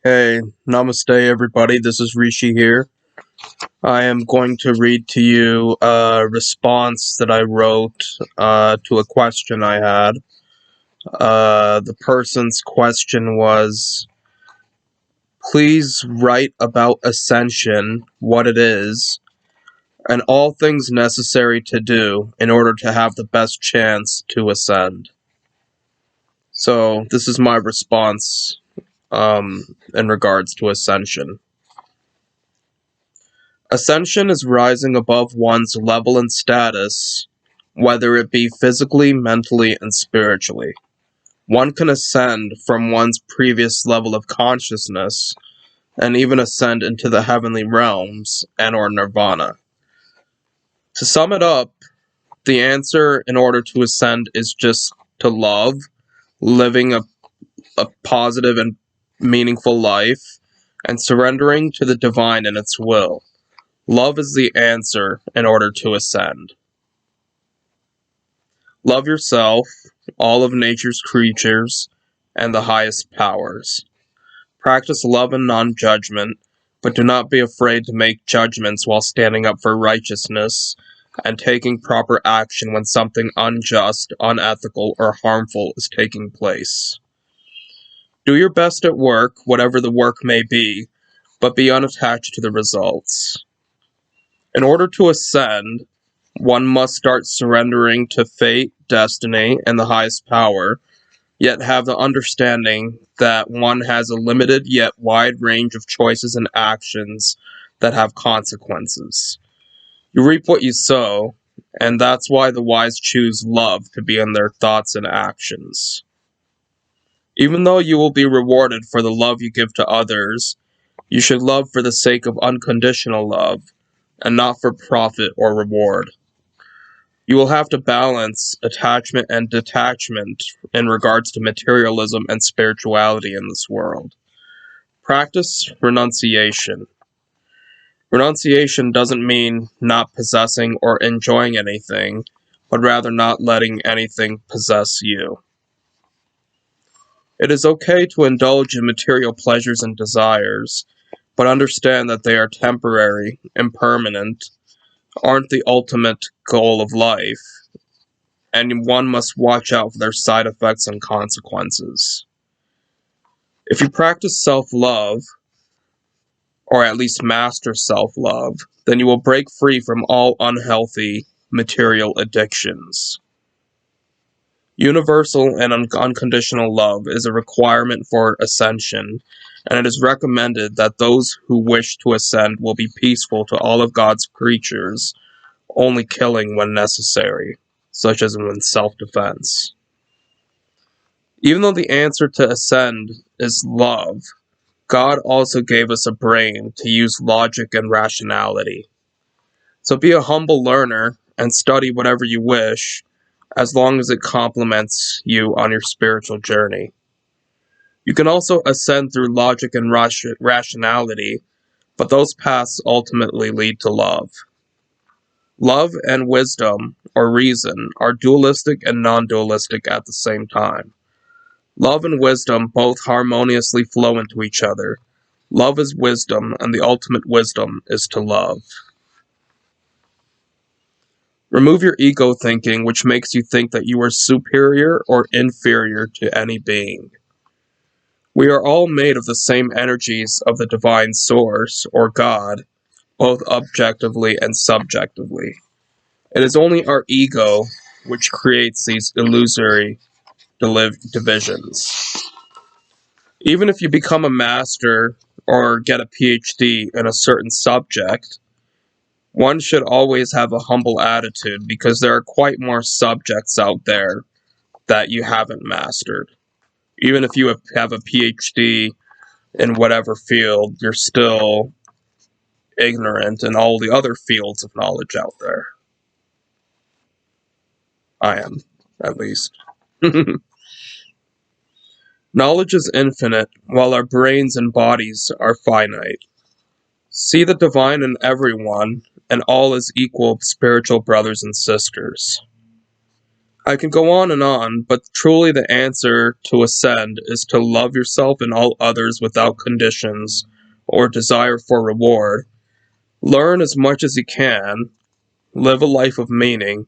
Hey, namaste everybody, this is Rishi here. I am going to read to you a response that I wrote to a question I had. The person's question was, please write about Ascension, what it is, and all things necessary to do in order to have the best chance to ascend. So, this is my response in regards to Ascension. Ascension is rising above one's level and status, whether it be physically, mentally, and spiritually. One can ascend from one's previous level of consciousness and even ascend into the heavenly realms and or nirvana. To sum it up, the answer in order to ascend is just to love, living a positive and meaningful life, and surrendering to the divine and its will. Love is the answer in order to ascend. Love yourself, all of nature's creatures, and the highest powers. Practice love and non-judgment, but do not be afraid to make judgments while standing up for righteousness and taking proper action when something unjust, unethical, or harmful is taking place. Do your best at work, whatever the work may be, but be unattached to the results. In order to ascend, one must start surrendering to fate, destiny, and the highest power, yet have the understanding that one has a limited yet wide range of choices and actions that have consequences. You reap what you sow, and that's why the wise choose love to be in their thoughts and actions. Even though you will be rewarded for the love you give to others, you should love for the sake of unconditional love, and not for profit or reward. You will have to balance attachment and detachment in regards to materialism and spirituality in this world. Practice renunciation. Renunciation doesn't mean not possessing or enjoying anything, but rather not letting anything possess you. It is okay to indulge in material pleasures and desires, but understand that they are temporary, impermanent, aren't the ultimate goal of life, and one must watch out for their side effects and consequences. If you practice self-love, or at least master self-love, then you will break free from all unhealthy material addictions. Universal and unconditional love is a requirement for ascension, and it is recommended that those who wish to ascend will be peaceful to all of God's creatures, only killing when necessary, such as in self-defense. Even though the answer to ascend is love, God also gave us a brain to use logic and rationality. So be a humble learner and study whatever you wish, as long as it complements you on your spiritual journey. You can also ascend through logic and rationality, but those paths ultimately lead to love. Love and wisdom, or reason, are dualistic and non-dualistic at the same time. Love and wisdom both harmoniously flow into each other. Love is wisdom, and the ultimate wisdom is to love. Remove your ego thinking, which makes you think that you are superior or inferior to any being. We are all made of the same energies of the divine source, or God, both objectively and subjectively. It is only our ego which creates these illusory divisions. Even if you become a master or get a PhD in a certain subject, one should always have a humble attitude because there are quite more subjects out there that you haven't mastered. Even if you have a PhD in whatever field, you're still ignorant in all the other fields of knowledge out there. I am, at least. Knowledge is infinite, while our brains and bodies are finite. See the divine in everyone, and all is equal spiritual brothers and sisters. I can go on, but truly the answer to ascend is to love yourself and all others without conditions or desire for reward. Learn as much as you can, live a life of meaning,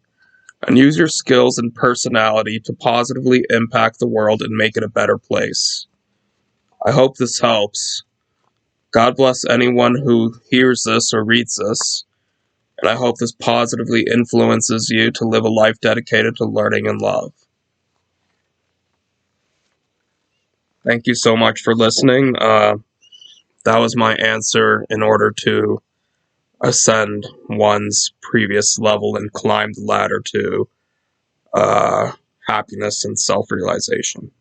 and use your skills and personality to positively impact the world and make it a better place. I hope this helps. God bless anyone who hears this or reads this, and I hope this positively influences you to live a life dedicated to learning and love. Thank you so much for listening. That was my answer in order to ascend one's previous level and climb the ladder to happiness and self-realization.